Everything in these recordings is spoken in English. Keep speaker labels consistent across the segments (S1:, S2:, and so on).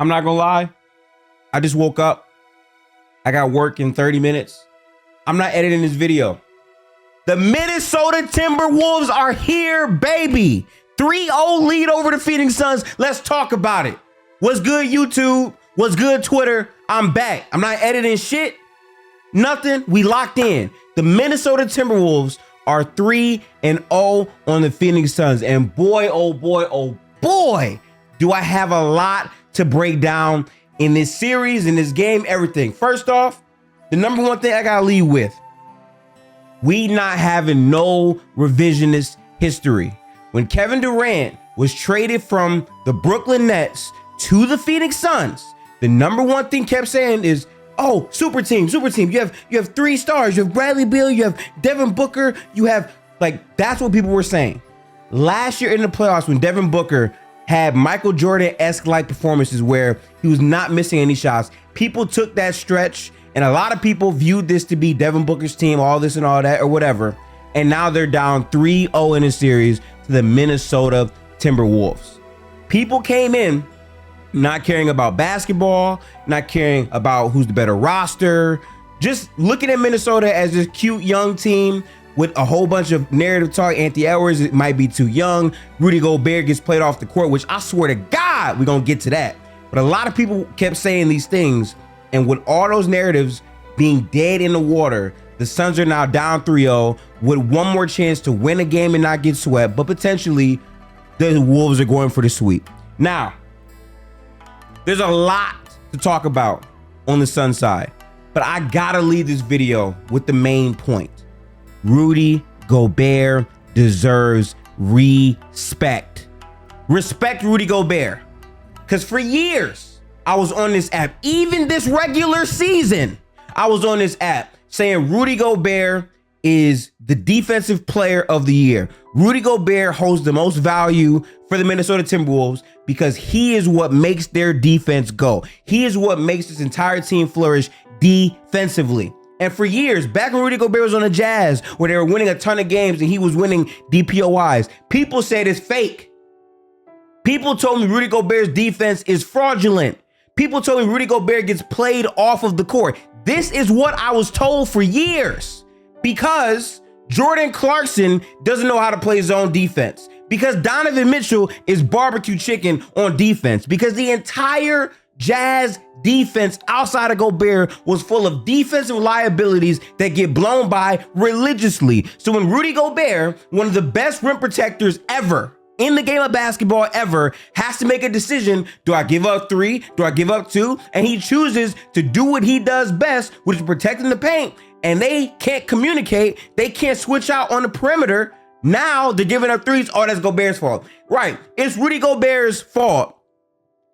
S1: I'm not gonna lie. I just woke up. I got work in 30 minutes. I'm not editing this video. The Minnesota Timberwolves are here, baby. 3-0 lead over the Phoenix Suns. Let's talk about it. What's good, YouTube? What's good, Twitter? I'm back. I'm not editing shit. Nothing. We locked in. The Minnesota Timberwolves are 3-0 on the Phoenix Suns. And boy, oh boy, do I have a lot to break down in this series, in this game, everything. First off, the number one thing I gotta lead with, we not having no revisionist history. When Kevin Durant was traded from the Brooklyn Nets to the Phoenix Suns, the number one thing kept saying is, oh, super team. You have 3 stars. You have Bradley Beal. You have Devin Booker. You have, like, that's what people were saying. Last year in the playoffs, when Devin Booker had Michael Jordan-esque like performances where he was not missing any shots, people took that stretch, and a lot of people viewed this to be Devin Booker's team, all this and all that, or whatever. And now they're down 3-0 in a series to the Minnesota Timberwolves. People came in not caring about basketball, not caring about who's the better roster, just looking at Minnesota as this cute young team with a whole bunch of narrative talk. Anthony Edwards, it might be too young. Rudy Gobert gets played off the court, which I swear to God, we're gonna get to that. But a lot of people kept saying these things, and with all those narratives being dead in the water, the Suns are now down 3-0 with one more chance to win a game and not get swept, but potentially the Wolves are going for the sweep. Now, there's a lot to talk about on the Sun side, but I gotta leave this video with the main point. Rudy Gobert deserves respect. Respect Rudy Gobert. Because for years, I was on this app, even this regular season, I was on this app saying Rudy Gobert is the defensive player of the year. Rudy Gobert holds the most value for the Minnesota Timberwolves because he is what makes their defense go. He is what makes this entire team flourish defensively. And for years, back when Rudy Gobert was on the Jazz, where they were winning a ton of games and he was winning DPOIs, people said it's fake. People told me Rudy Gobert's defense is fraudulent. People told me Rudy Gobert gets played off of the court. This is what I was told for years because Jordan Clarkson doesn't know how to play zone defense, because Donovan Mitchell is barbecue chicken on defense, because the entire Jazz defense outside of Gobert was full of defensive liabilities that get blown by religiously. So when Rudy Gobert, one of the best rim protectors ever in the game of basketball ever, has to make a decision, do I give up 3? Do I give up 2? And he chooses to do what he does best, which is protecting the paint, and they can't communicate. They can't switch out on the perimeter. Now they're giving up 3s. Oh, that's Gobert's fault. Right. It's Rudy Gobert's fault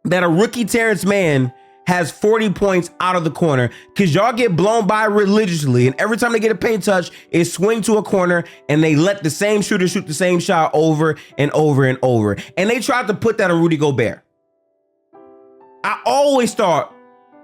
S1: that a rookie Terrence Mann has 40 points out of the corner, because y'all get blown by religiously, and every time they get a paint touch, it swing to a corner, and they let the same shooter shoot the same shot over and over and over. And they tried to put that on Rudy Gobert. I always thought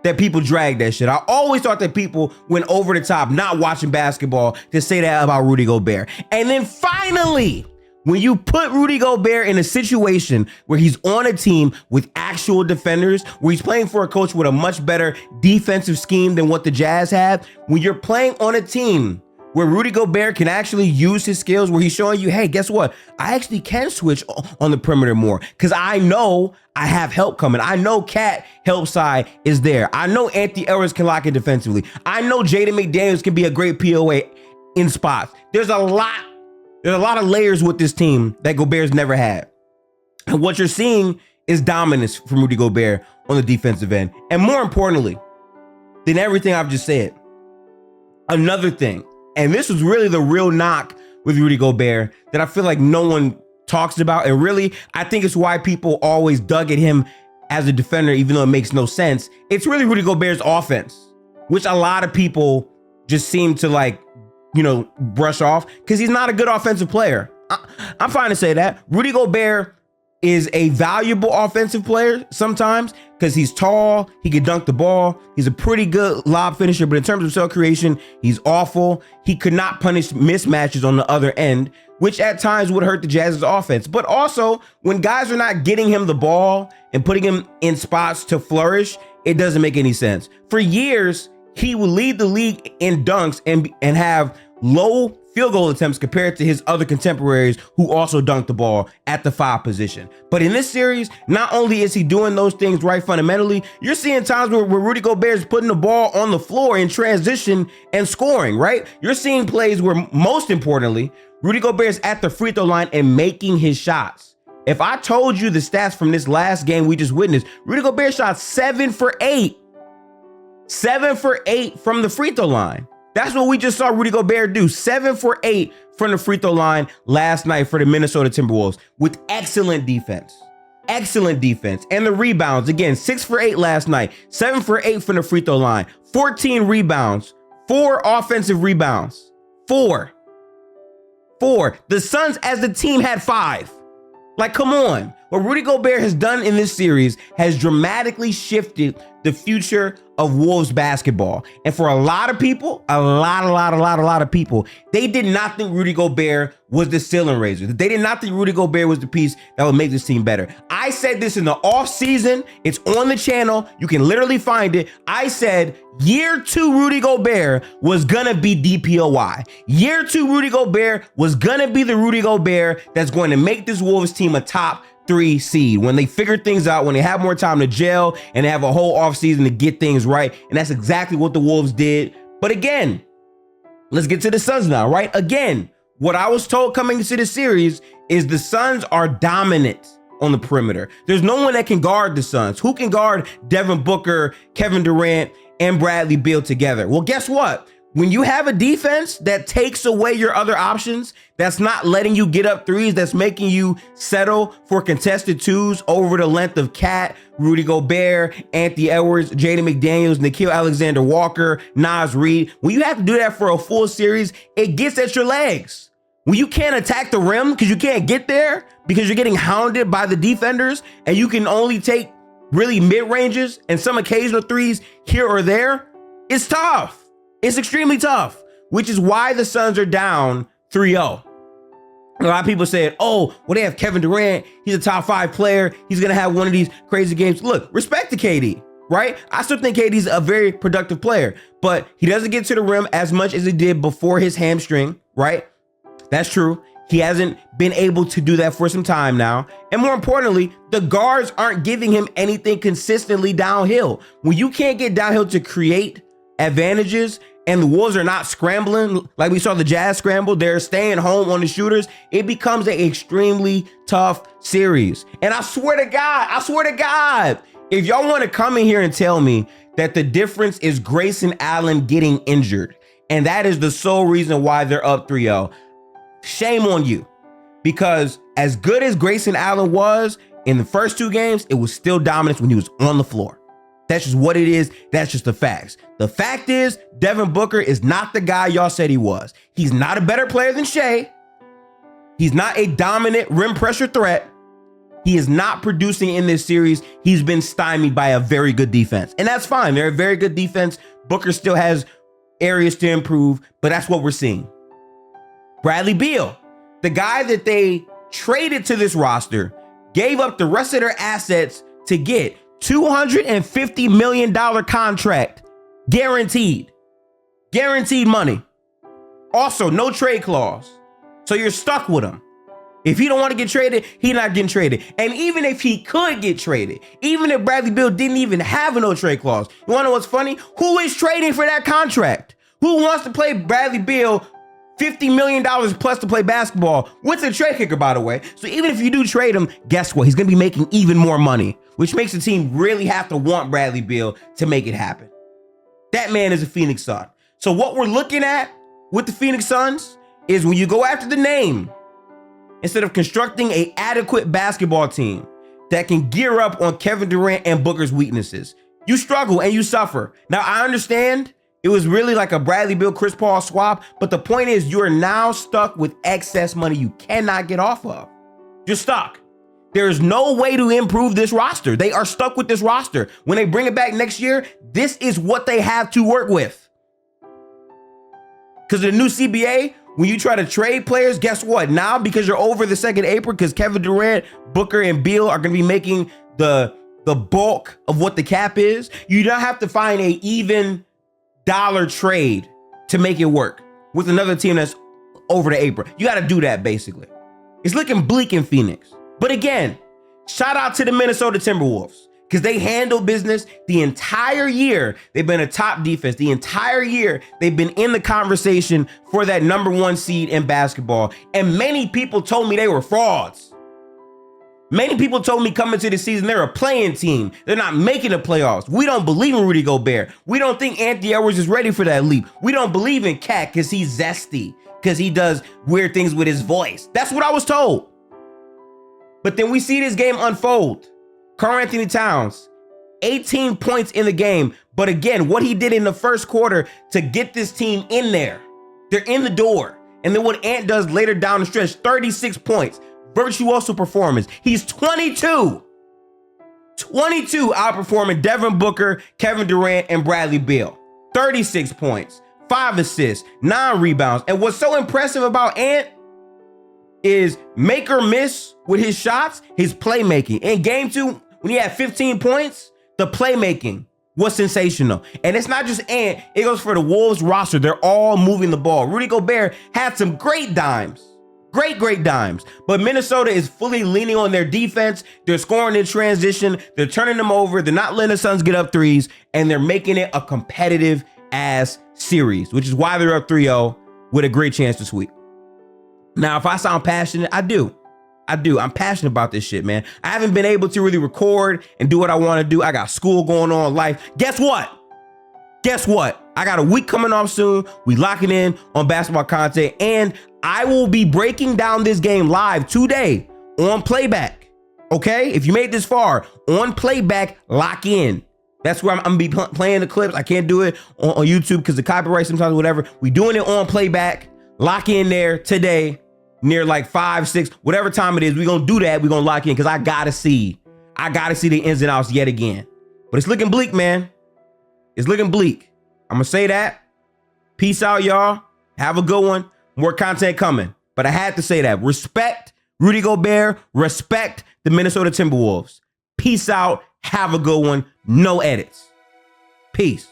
S1: that people dragged that shit. I always thought that people went over the top, not watching basketball, to say that about Rudy Gobert. And then finally, when you put Rudy Gobert in a situation where he's on a team with actual defenders, where he's playing for a coach with a much better defensive scheme than what the Jazz had, when you're playing on a team where Rudy Gobert can actually use his skills, where he's showing you, hey, guess what? I actually can switch on the perimeter more because I know I have help coming. I know Cat help side is there. I know Anthony Edwards can lock it defensively. I know Jaden McDaniels can be a great POA in spots. There's a lot of layers with this team that Gobert's never had. And what you're seeing is dominance from Rudy Gobert on the defensive end. And more importantly than everything I've just said, another thing, and this was really the real knock with Rudy Gobert that I feel like no one talks about. And really, I think it's why people always dug at him as a defender, even though it makes no sense. It's really Rudy Gobert's offense, which a lot of people just seem to brush off because he's not a good offensive player. I'm fine to say that. Rudy Gobert is a valuable offensive player sometimes because he's tall, he can dunk the ball, he's a pretty good lob finisher, but in terms of shot creation, he's awful. He could not punish mismatches on the other end, which at times would hurt the Jazz's offense. But also, when guys are not getting him the ball and putting him in spots to flourish, it doesn't make any sense. For years, he would lead the league in dunks and have low field goal attempts compared to his other contemporaries who also dunk the ball at the 5 position. But in this series, not only is he doing those things right fundamentally, you're seeing times where Rudy Gobert is putting the ball on the floor in transition and scoring, right? You're seeing plays where, most importantly, Rudy Gobert is at the free throw line and making his shots. If I told you the stats from this last game we just witnessed, Rudy Gobert shot 7 for 8. 7 for 8 from the free throw line. That's what we just saw Rudy Gobert do. 7 for 8 from the free throw line last night for the Minnesota Timberwolves with excellent defense. Excellent defense. And the rebounds, again, 6 for 8 last night, 7 for 8 from the free throw line, 14 rebounds, 4 offensive rebounds, 4. The Suns as the team had 5. Like, come on. What Rudy Gobert has done in this series has dramatically shifted the future of Wolves basketball. And for a lot of people, a lot of people, they did not think Rudy Gobert was the ceiling raiser. They did not think Rudy Gobert was the piece that would make this team better. I said this in the off season. It's on the channel. You can literally find it. I said year 2 Rudy Gobert was gonna be DPOY. Year 2 Rudy Gobert was gonna be the Rudy Gobert that's going to make this Wolves team a top 3 seed when they figure things out, when they have more time to gel and they have a whole offseason to get things right. And that's exactly what the Wolves did. But again, let's get to the Suns now, right? Again, what I was told coming into the series is the Suns are dominant on the perimeter. There's no one that can guard the Suns. Who can guard Devin Booker, Kevin Durant, and Bradley Beal together? Well, guess what? When you have a defense that takes away your other options, that's not letting you get up threes, that's making you settle for contested 2s over the length of Cat, Rudy Gobert, Anthony Edwards, Jaden McDaniels, Nickeil Alexander-Walker, Naz Reid. When you have to do that for a full series, it gets at your legs. When you can't attack the rim because you can't get there because you're getting hounded by the defenders and you can only take really mid-ranges and some occasional 3s here or there, it's tough. It's extremely tough, which is why the Suns are down 3-0. A lot of people said, oh, well, they have Kevin Durant. He's a top 5 player. He's going to have one of these crazy games. Look, respect to KD, right? I still think KD's a very productive player, but he doesn't get to the rim as much as he did before his hamstring, right? That's true. He hasn't been able to do that for some time now. And more importantly, the guards aren't giving him anything consistently downhill. When you can't get downhill to create advantages, and the Wolves are not scrambling like we saw the Jazz scramble, they're staying home on the shooters, it becomes an extremely tough series. And I swear to God, if y'all want to come in here and tell me that the difference is Grayson Allen getting injured, and that is the sole reason why they're up 3-0, shame on you. Because as good as Grayson Allen was in the first 2 games, it was still dominance when he was on the floor. That's just what it is. That's just the facts. The fact is, Devin Booker is not the guy y'all said he was. He's not a better player than Shea. He's not a dominant rim pressure threat. He is not producing in this series. He's been stymied by a very good defense. And that's fine. They're a very good defense. Booker still has areas to improve, but that's what we're seeing. Bradley Beal, the guy that they traded to this roster, gave up the rest of their assets to get $250 million contract, guaranteed money. Also, no trade clause. So you're stuck with him. If he don't want to get traded, he's not getting traded. And even if he could get traded, even if Bradley Beal didn't even have a no trade clause, you want to know what's funny? Who is trading for that contract? Who wants to play Bradley Beal $50 million plus to play basketball? What's a trade kicker, by the way? So even if you do trade him, guess what? He's going to be making even more money, which makes the team really have to want Bradley Beal to make it happen. That man is a Phoenix Sun. So what we're looking at with the Phoenix Suns is when you go after the name, instead of constructing an adequate basketball team that can gear up on Kevin Durant and Booker's weaknesses, you struggle and you suffer. Now, I understand it was really like a Bradley Beal, Chris Paul swap, but the point is you are now stuck with excess money you cannot get off of. You're stuck. There's no way to improve this roster. They are stuck with this roster. When they bring it back next year, this is what they have to work with. Because the new CBA, when you try to trade players, guess what? Now, because you're over the 2nd April, because Kevin Durant, Booker, and Beal are going to be making the bulk of what the cap is, you don't have to find a even dollar trade to make it work with another team that's over the April. You got to do that, basically. It's looking bleak in Phoenix. But again, shout out to the Minnesota Timberwolves because they handle business the entire year. They've been a top defense. The entire year, they've been in the conversation for that #1 seed in basketball. And many people told me they were frauds. Many people told me coming to the season, they're a playing team. They're not making the playoffs. We don't believe in Rudy Gobert. We don't think Anthony Edwards is ready for that leap. We don't believe in Cat because he's zesty, because he does weird things with his voice. That's what I was told. But then we see this game unfold. Karl-Anthony Towns, 18 points in the game. But again, what he did in the first quarter to get this team in there. They're in the door. And then what Ant does later down the stretch, 36 points. Virtuoso performance. He's 22 outperforming Devin Booker, Kevin Durant, and Bradley Beal. 36 points, 5 assists, 9 rebounds. And what's so impressive about Ant is make or miss with his shots, his playmaking. In game 2, when he had 15 points, the playmaking was sensational. And it's not just Ant, it goes for the Wolves roster. They're all moving the ball. Rudy Gobert had some great dimes. Great dimes. But Minnesota is fully leaning on their defense. They're scoring in transition. They're turning them over. They're not letting the Suns get up threes. And they're making it a competitive ass series, which is why they're up 3-0 with a great chance to sweep. Now, if I sound passionate, I do. I'm passionate about this shit, man. I haven't been able to really record and do what I want to do. I got school going on, life. Guess what? I got a week coming off soon. We locking in on basketball content, and I will be breaking down this game live today on playback. Okay? If you made this far, on playback, lock in. That's where I'm gonna be playing the clips. I can't do it on YouTube because the copyright sometimes, whatever. We doing it on playback. Lock in there today. Near like 5, 6, whatever time it is, we're going to do that. We're going to lock in because I got to see the ins and outs yet again. But it's looking bleak, man. It's looking bleak. I'm going to say that. Peace out, y'all. Have a good one. More content coming. But I had to say that. Respect Rudy Gobert. Respect the Minnesota Timberwolves. Peace out. Have a good one. No edits. Peace.